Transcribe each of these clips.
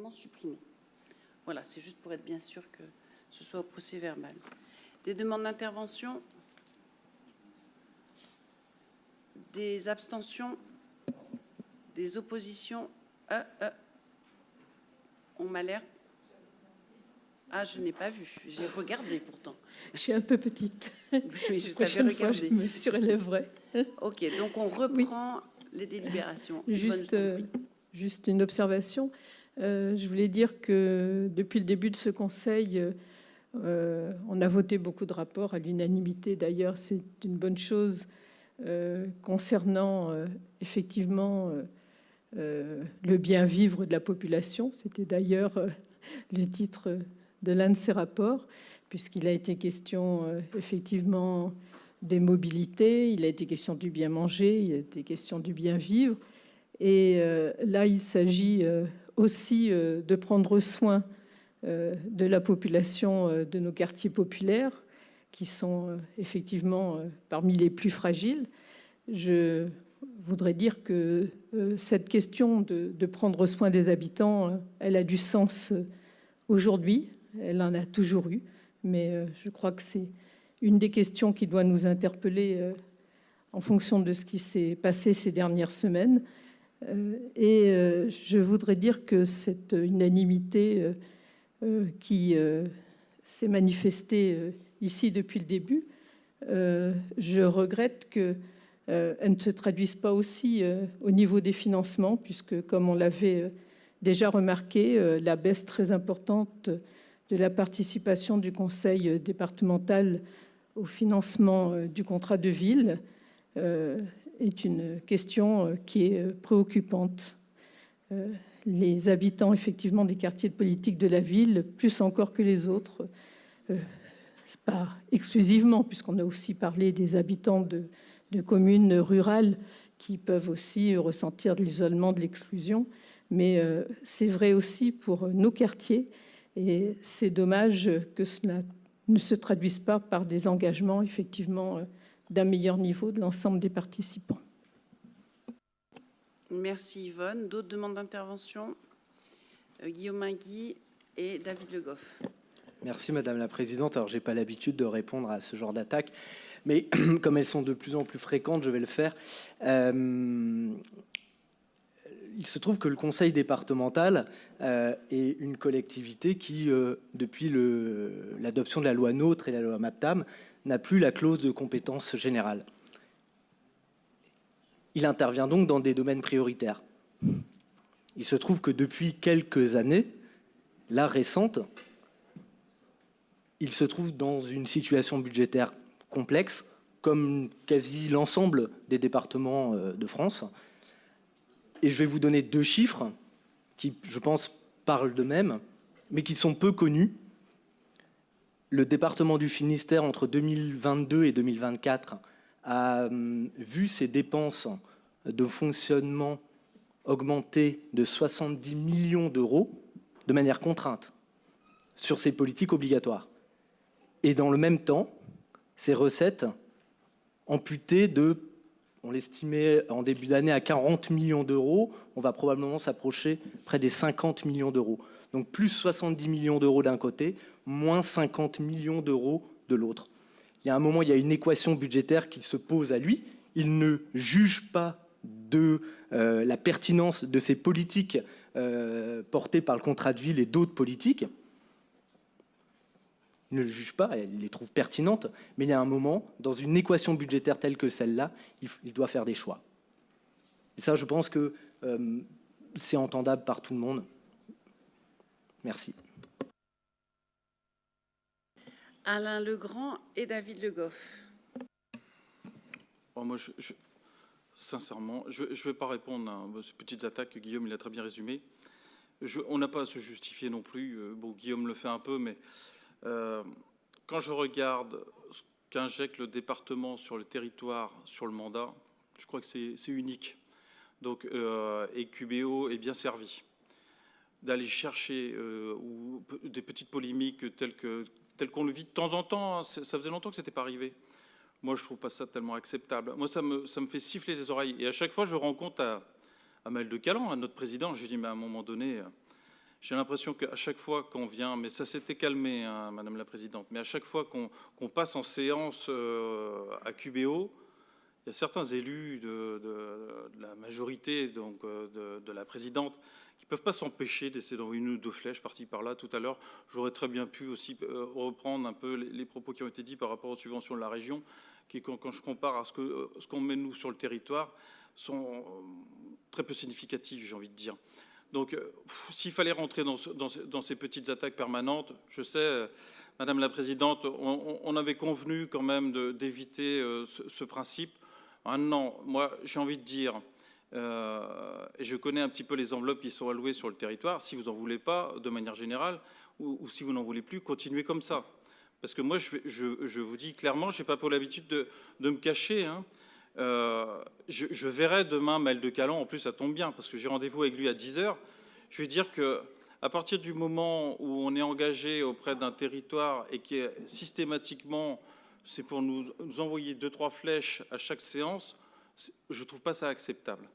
amendement supprimé. Voilà, c'est juste pour être bien sûr que ce soit au procès-verbal. Des demandes d'intervention? Des abstentions? Des oppositions? On m'alerte. Ah, je n'ai pas vu. J'ai regardé pourtant. Je suis un peu petite. Mais je t'avais Prochaine fois, regardé. je me surélèverai. Ok, donc on reprend les délibérations. Juste une observation. Je voulais dire que depuis le début de ce Conseil, on a voté beaucoup de rapports à l'unanimité. D'ailleurs, c'est une bonne chose concernant effectivement le bien vivre de la population. C'était d'ailleurs le titre de l'un de ces rapports, puisqu'il a été question effectivement des mobilités, il a été question du bien manger, il a été question du bien vivre. Et là, il s'agit aussi de prendre soin de la population de nos quartiers populaires, qui sont effectivement parmi les plus fragiles. Je voudrais dire que cette question de prendre soin des habitants, elle a du sens aujourd'hui, elle en a toujours eu, mais je crois que c'est une des questions qui doit nous interpeller en fonction de ce qui s'est passé ces dernières semaines. Et je voudrais dire que cette unanimité qui s'est manifestée ici depuis le début, je regrette qu'elle ne se traduise pas aussi au niveau des financements, puisque, comme on l'avait déjà remarqué, la baisse très importante de la participation du conseil départemental au financement du contrat de ville est une question qui est préoccupante. Les habitants, effectivement, des quartiers de politique de la ville, plus encore que les autres, pas exclusivement, puisqu'on a aussi parlé des habitants de communes rurales qui peuvent aussi ressentir de l'isolement, de l'exclusion, mais c'est vrai aussi pour nos quartiers, et c'est dommage que cela ne se traduise pas par des engagements, effectivement, d'un meilleur niveau de l'ensemble des participants. Merci Yvonne. D'autres demandes d'intervention? Guillaume Mainguy et David Le Goff. Merci Madame la Présidente. Alors, je n'ai pas l'habitude de répondre à ce genre d'attaques, mais comme elles sont de plus en plus fréquentes, je vais le faire. Il se trouve que le conseil départemental est une collectivité qui, depuis l'adoption de la loi NOTRe et la loi MAPTAM, n'a plus la clause de compétence générale. Il intervient donc dans des domaines prioritaires. Il se trouve que depuis quelques années, là récente, il se trouve dans une situation budgétaire complexe, comme quasi l'ensemble des départements de France. Et je vais vous donner deux chiffres qui, je pense, parlent d'eux-mêmes, mais qui sont peu connus. Le département du Finistère, entre 2022 et 2024, a vu ses dépenses de fonctionnement augmenter de 70 millions d'euros de manière contrainte sur ses politiques obligatoires. Et dans le même temps, ses recettes amputées de, on l'estimait en début d'année à 40 millions d'euros, on va probablement s'approcher près des 50 millions d'euros. Donc plus 70 millions d'euros d'un côté, moins 50 millions d'euros de l'autre. Il y a un moment, il y a une équation budgétaire qui se pose à lui. Il ne juge pas de la pertinence de ces politiques portées par le contrat de ville et d'autres politiques. Il ne le juge pas, il les trouve pertinentes, mais il y a un moment, dans une équation budgétaire telle que celle-là, il doit faire des choix. Et ça, je pense que c'est entendable par tout le monde. Merci. Alain Legrand et David Le Goff. Bon, moi, sincèrement, je ne vais pas répondre à ces petites attaques que Guillaume il a très bien résumées. On n'a pas à se justifier non plus. Bon, Guillaume le fait un peu, mais quand je regarde ce qu'injecte le département sur le territoire, sur le mandat, je crois que c'est unique. Donc, et QBO est bien servi d'aller chercher des petites polémiques telles qu'on le vit de temps en temps. Ça faisait longtemps que ce n'était pas arrivé. Moi, je ne trouve pas ça tellement acceptable. Moi, ça me fait siffler les oreilles. Et à chaque fois, je rends compte à Maël de Calan, à notre président. Je dis, mais à un moment donné, J'ai l'impression qu'à chaque fois qu'on vient, mais ça s'était calmé, hein, Madame la Présidente, mais à chaque fois qu'on passe en séance à QBO, il y a certains élus de la majorité, donc de la Présidente, qui ne peuvent pas s'empêcher d'essayer d'envoyer une ou deux flèches par-ci par-là. Tout à l'heure, j'aurais très bien pu aussi reprendre un peu les propos qui ont été dits par rapport aux subventions de la région, qui, quand je compare à ce qu'on met nous sur le territoire, sont très peu significatifs, j'ai envie de dire. Donc, s'il fallait rentrer dans ces petites attaques permanentes, je sais, Madame la Présidente, on avait convenu quand même d'éviter ce principe. Maintenant, moi, j'ai envie de dire, et je connais un petit peu les enveloppes qui sont allouées sur le territoire, si vous n'en voulez pas, de manière générale, ou si vous n'en voulez plus, continuez comme ça. Parce que moi, je vous dis clairement, je n'ai pas pour l'habitude de me cacher, hein. Je verrai demain Maël de Calan, en plus ça tombe bien, parce que j'ai rendez-vous avec lui à 10h. Je vais dire qu'à partir du moment où on est engagé auprès d'un territoire et qui est systématiquement, c'est pour nous envoyer 2-3 flèches à chaque séance, je ne trouve pas ça acceptable.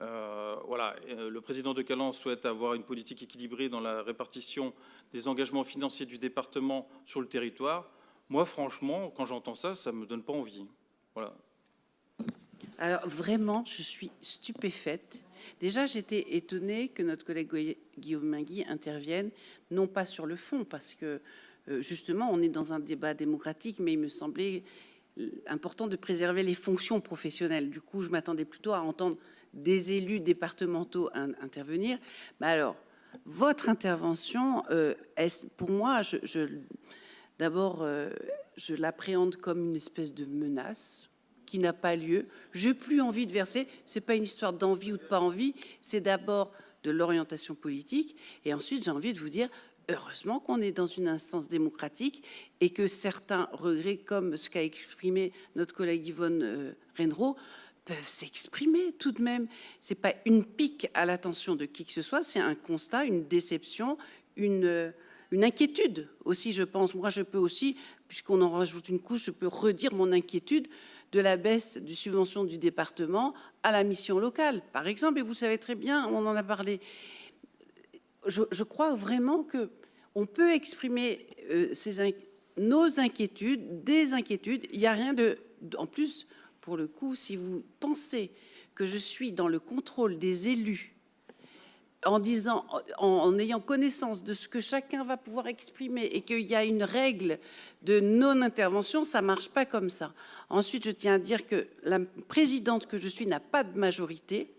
Voilà, le président de Calan souhaite avoir une politique équilibrée dans la répartition des engagements financiers du département sur le territoire. Moi, franchement, quand j'entends ça, ça ne me donne pas envie. Voilà. Alors vraiment, je suis stupéfaite. Déjà, j'étais étonnée que notre collègue Guillaume Mainguy intervienne, non pas sur le fond, parce que justement, on est dans un débat démocratique, mais il me semblait important de préserver les fonctions professionnelles. Du coup, je m'attendais plutôt à entendre des élus départementaux intervenir. Mais alors, votre intervention, pour moi, d'abord, je l'appréhende comme une espèce de menace qui n'a pas lieu. Je n'ai plus envie de verser. Ce n'est pas une histoire d'envie ou de pas envie. C'est d'abord de l'orientation politique. Et ensuite, j'ai envie de vous dire, heureusement qu'on est dans une instance démocratique et que certains regrets, comme ce qu'a exprimé notre collègue Yvonne Rennereau, peuvent s'exprimer tout de même. Ce n'est pas une pique à l'attention de qui que ce soit, c'est un constat, une déception, une inquiétude aussi, je pense. Moi, je peux aussi, puisqu'on en rajoute une couche, je peux redire mon inquiétude de la baisse du subvention du département à la mission locale, par exemple. Et vous savez très bien, on en a parlé. Je crois vraiment qu'on peut exprimer nos inquiétudes, des inquiétudes. Il n'y a rien en plus, pour le coup, si vous pensez que je suis dans le contrôle des élus, en ayant connaissance de ce que chacun va pouvoir exprimer et qu'il y a une règle de non-intervention, ça ne marche pas comme ça. Ensuite, je tiens à dire que la présidente que je suis n'a pas de majorité.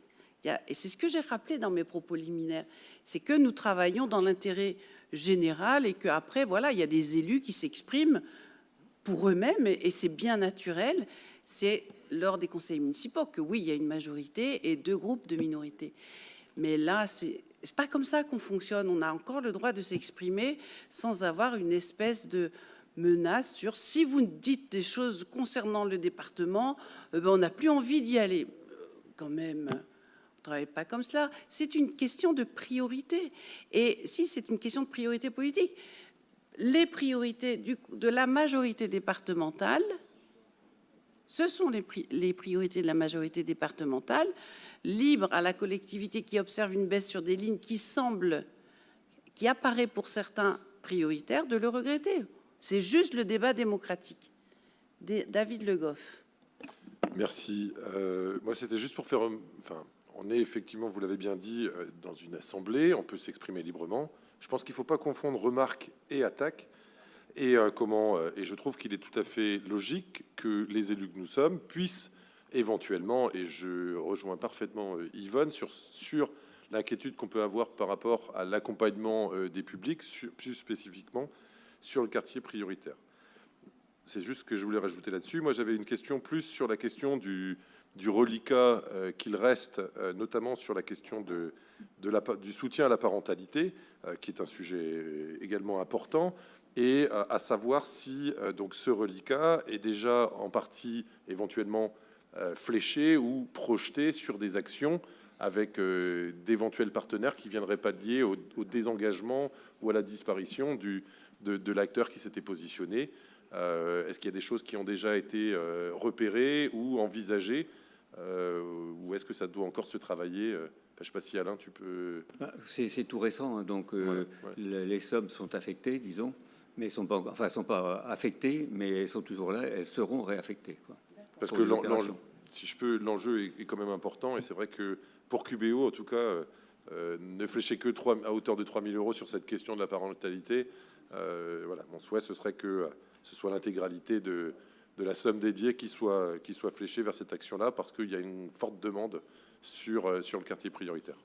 Et c'est ce que j'ai rappelé dans mes propos liminaires, c'est que nous travaillons dans l'intérêt général et qu'après, voilà, il y a des élus qui s'expriment pour eux-mêmes et c'est bien naturel. C'est lors des conseils municipaux que oui, il y a une majorité et 2 groupes de minorités. Mais là, c'est pas comme ça qu'on fonctionne. On a encore le droit de s'exprimer sans avoir une espèce de menace sur si vous dites des choses concernant le département, on n'a plus envie d'y aller. Quand même, on ne travaille pas comme cela. C'est une question de priorité. Et si c'est une question de priorité politique, les priorités de la majorité départementale, ce sont les priorités de la majorité départementale, libre à la collectivité qui observe une baisse sur des lignes qui apparaît pour certains prioritaires, de le regretter. C'est juste le débat démocratique. David Le Goff. Merci. Moi, c'était juste pour faire... Enfin, on est effectivement, vous l'avez bien dit, dans une assemblée, on peut s'exprimer librement. Je pense qu'il ne faut pas confondre remarque et attaque. Et je trouve qu'il est tout à fait logique que les élus que nous sommes puissent éventuellement, et je rejoins parfaitement Yvonne sur l'inquiétude qu'on peut avoir par rapport à l'accompagnement des publics, plus spécifiquement sur le quartier prioritaire. C'est juste ce que je voulais rajouter là-dessus. Moi, j'avais une question plus sur la question du reliquat qu'il reste, notamment sur la question du soutien à la parentalité, qui est un sujet également important, et à savoir si donc ce reliquat est déjà en partie éventuellement fléché ou projeté sur des actions avec d'éventuels partenaires qui viendraient pallier au désengagement ou à la disparition de l'acteur qui s'était positionné. Est-ce qu'il y a des choses qui ont déjà été repérées ou envisagées, ou est-ce que ça doit encore se travailler je ne sais pas si Alain, tu peux... C'est tout récent, hein, donc ouais. les sommes sont affectées, disons, mais sont pas affectées, mais elles sont toujours là, elles seront réaffectées, quoi. Parce que si je peux, l'enjeu est quand même important, et c'est vrai que pour QBO, en tout cas, ne flécher que à hauteur de 3 000 € sur cette question de la parentalité. Voilà, mon souhait, ce serait que ce soit l'intégralité de la somme dédiée qui soit fléchée vers cette action-là, parce qu'il y a une forte demande sur le quartier prioritaire.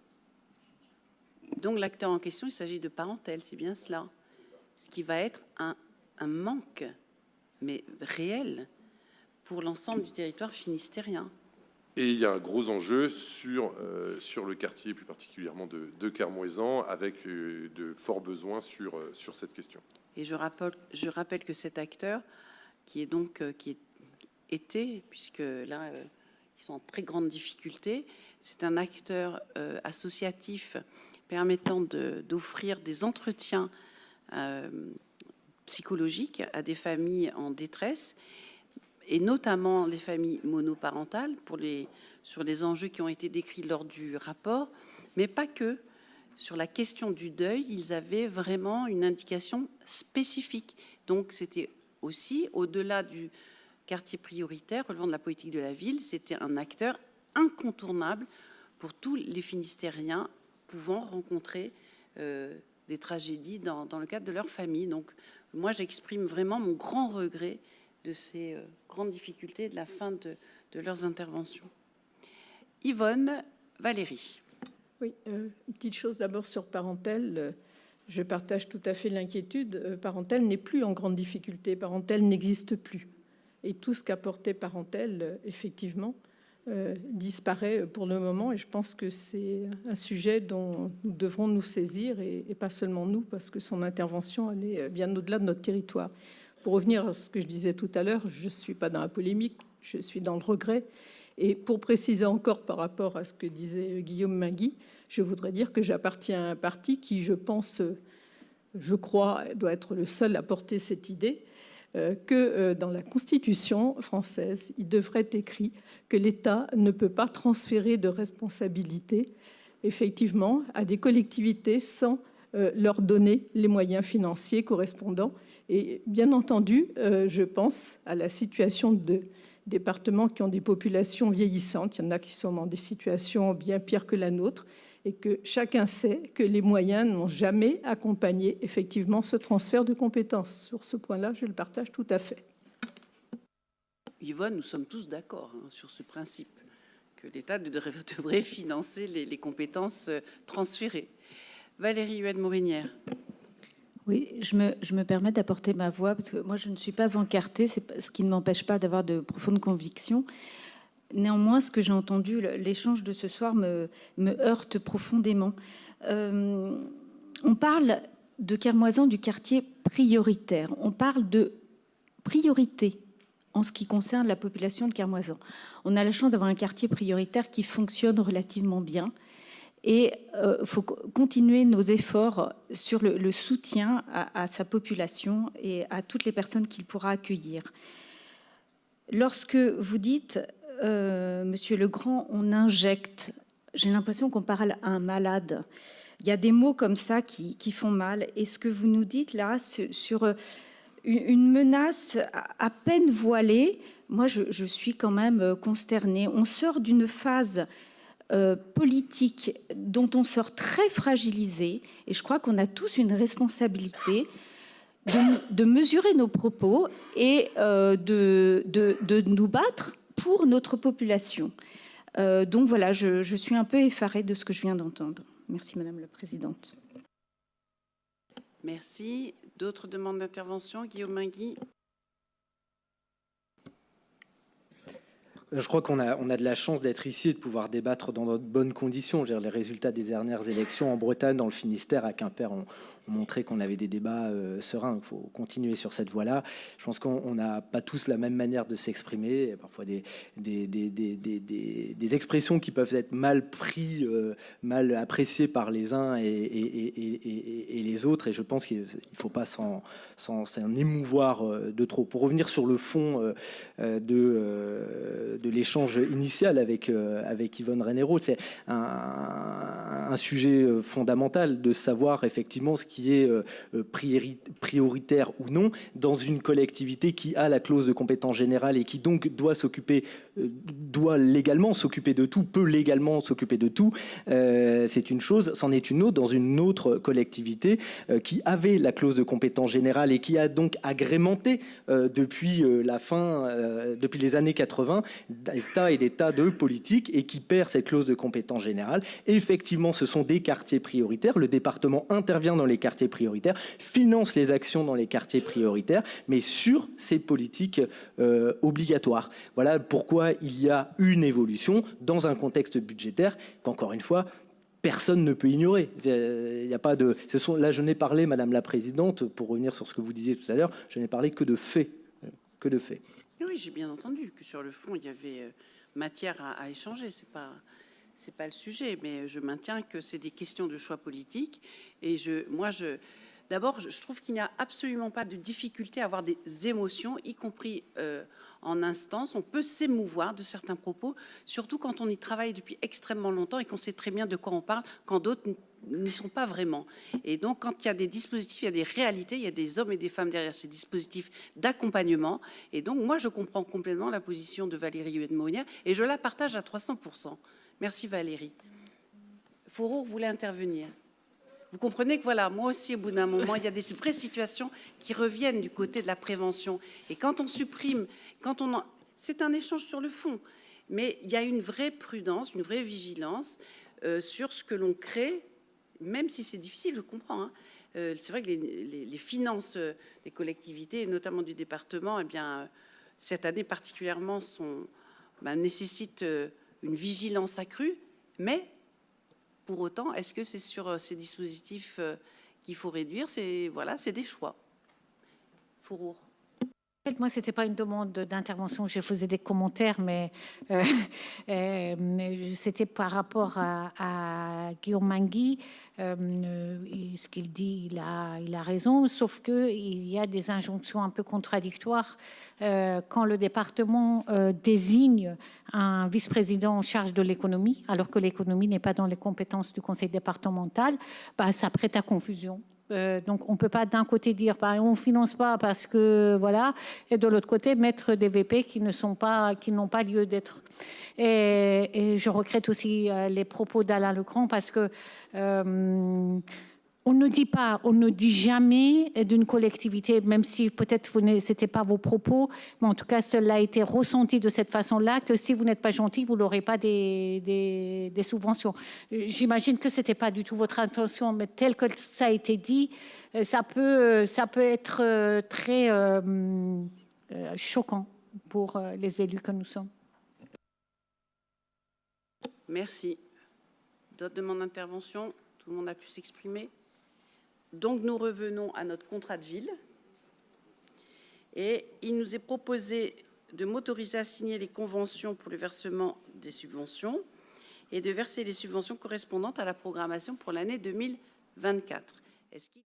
Donc l'acteur en question, il s'agit de Parentel, c'est bien cela. Ce qui va être un manque, mais réel, pour l'ensemble du territoire finistérien. Et il y a un gros enjeu sur le quartier, plus particulièrement de Kermouezan, avec de forts besoins sur cette question. Et je rappelle que cet acteur, puisque là, ils sont en très grande difficulté, c'est un acteur associatif permettant d'offrir des entretiens psychologiques à des familles en détresse, et notamment les familles monoparentales, sur les enjeux qui ont été décrits lors du rapport, mais pas que. Sur la question du deuil, ils avaient vraiment une indication spécifique. Donc c'était aussi, au-delà du quartier prioritaire relevant de la politique de la ville, c'était un acteur incontournable pour tous les Finistériens pouvant rencontrer des tragédies dans le cadre de leur famille. Donc moi, j'exprime vraiment mon grand regret de ces grandes difficultés de la fin de leurs interventions. Yvonne, Valérie. Oui, une petite chose d'abord sur Parentel. Je partage tout à fait l'inquiétude. Parentel n'est plus en grande difficulté. Parentel n'existe plus. Et tout ce qu'apportait Parentel, effectivement, disparaît pour le moment. Et je pense que c'est un sujet dont nous devrons nous saisir, et pas seulement nous, parce que son intervention allait bien au-delà de notre territoire. Pour revenir à ce que je disais tout à l'heure, je ne suis pas dans la polémique, je suis dans le regret. Et pour préciser encore par rapport à ce que disait Guillaume Mainguy, je voudrais dire que j'appartiens à un parti qui, je crois, doit être le seul à porter cette idée, que dans la Constitution française, il devrait être écrit que l'État ne peut pas transférer de responsabilité, effectivement, à des collectivités sans leur donner les moyens financiers correspondants. Et bien entendu, je pense à la situation de départements qui ont des populations vieillissantes. Il y en a qui sont dans des situations bien pires que la nôtre, et que chacun sait que les moyens n'ont jamais accompagné effectivement ce transfert de compétences. Sur ce point-là, je le partage tout à fait. Yvonne, nous sommes tous d'accord sur ce principe, que l'État devrait financer les compétences transférées. Valérie Huette-Morinière. Oui, je me permets d'apporter ma voix, parce que moi, je ne suis pas encartée, c'est ce qui ne m'empêche pas d'avoir de profondes convictions. Néanmoins, ce que j'ai entendu, l'échange de ce soir me heurte profondément. On parle de Kermouezan, du quartier prioritaire. On parle de priorité en ce qui concerne la population de Kermouezan. On a la chance d'avoir un quartier prioritaire qui fonctionne relativement bien. Et il faut continuer nos efforts sur le soutien à sa population et à toutes les personnes qu'il pourra accueillir. Lorsque vous dites, Monsieur Legrand, on injecte, j'ai l'impression qu'on parle à un malade. Il y a des mots comme ça qui font mal. Et ce que vous nous dites là sur une menace à peine voilée, moi je suis quand même consternée. On sort d'une phase politique dont on sort très fragilisé, et je crois qu'on a tous une responsabilité de mesurer nos propos et de nous battre pour notre population. Donc voilà, je suis un peu effarée de ce que je viens d'entendre. Merci Madame la Présidente. Merci. D'autres demandes d'intervention? Guillaume Mainguy. Je crois qu'on a de la chance d'être ici et de pouvoir débattre dans de bonnes conditions. Les résultats des dernières élections en Bretagne, dans le Finistère, à Quimper, ont montré qu'on avait des débats sereins. Il faut continuer sur cette voie-là. Je pense qu'on n'a pas tous la même manière de s'exprimer. Il y a parfois des expressions qui peuvent être mal prises, mal appréciées par les uns et les autres. Et je pense qu'il ne faut pas s'en émouvoir de trop. Pour revenir sur le fond de l'échange initial avec Yvonne Rennero. C'est un sujet fondamental de savoir effectivement ce qui est prioritaire ou non dans une collectivité qui a la clause de compétence générale et qui donc doit légalement s'occuper de tout, peut légalement s'occuper de tout. C'est une chose, c'en est une autre dans une autre collectivité qui avait la clause de compétence générale et qui a donc agrémenté depuis depuis les années 80 des tas et des tas de politiques et qui perd cette clause de compétence générale. Et effectivement, ce sont des quartiers prioritaires. Le département intervient dans les quartiers prioritaires, finance les actions dans les quartiers prioritaires, mais sur ces politiques obligatoires. Voilà pourquoi il y a une évolution dans un contexte budgétaire qu'encore une fois, personne ne peut ignorer. Il n'y a pas de. Là, je n'ai parlé, Madame la Présidente, pour revenir sur ce que vous disiez tout à l'heure, je n'ai parlé que de faits. Que de faits. Oui, j'ai bien entendu que sur le fond, il y avait matière à échanger. C'est pas le sujet, mais je maintiens que c'est des questions de choix politiques. Et d'abord, je trouve qu'il n'y a absolument pas de difficulté à avoir des émotions, y compris en instance. On peut s'émouvoir de certains propos, surtout quand on y travaille depuis extrêmement longtemps et qu'on sait très bien de quoi on parle, quand d'autres n'y sont pas vraiment. Et donc, quand il y a des dispositifs, il y a des réalités, il y a des hommes et des femmes derrière ces dispositifs d'accompagnement. Et donc, moi, je comprends complètement la position de Valérie Houët-Mounière et je la partage à 300%. Merci Valérie. Fourreau voulait intervenir. Vous comprenez que voilà, moi aussi, au bout d'un moment, il y a des vraies situations qui reviennent du côté de la prévention. Et quand on supprime, c'est un échange sur le fond. Mais il y a une vraie prudence, une vraie vigilance sur ce que l'on crée, même si c'est difficile, je comprends. Hein. C'est vrai que les finances des collectivités, et notamment du département, eh bien, cette année particulièrement, nécessitent une vigilance accrue, mais pour autant, est-ce que c'est sur ces dispositifs qu'il faut réduire? C'est des choix. Fourrour. En fait, moi, c'était pas une demande d'intervention. Je faisais des commentaires, mais c'était par rapport à Guillaume Mangui. Ce qu'il dit, il a raison, sauf que il y a des injonctions un peu contradictoires quand le département désigne un vice-président en charge de l'économie, alors que l'économie n'est pas dans les compétences du conseil départemental. Ça prête à confusion. Donc, on ne peut pas d'un côté dire on ne finance pas parce que voilà, et de l'autre côté mettre des VP qui n'ont pas lieu d'être. Et je regrette aussi les propos d'Alain Lecran parce que on ne dit jamais d'une collectivité, même si peut-être c'était pas vos propos, mais en tout cas cela a été ressenti de cette façon-là, que si vous n'êtes pas gentil, vous n'aurez pas des subventions. J'imagine que c'était pas du tout votre intention, mais tel que ça a été dit, ça peut être très choquant pour les élus que nous sommes. Merci. D'autres demandes d'intervention? Tout le monde a pu s'exprimer. Donc, nous revenons à notre contrat de ville. Et il nous est proposé de m'autoriser à signer les conventions pour le versement des subventions et de verser les subventions correspondantes à la programmation pour l'année 2024. Est-ce qu'il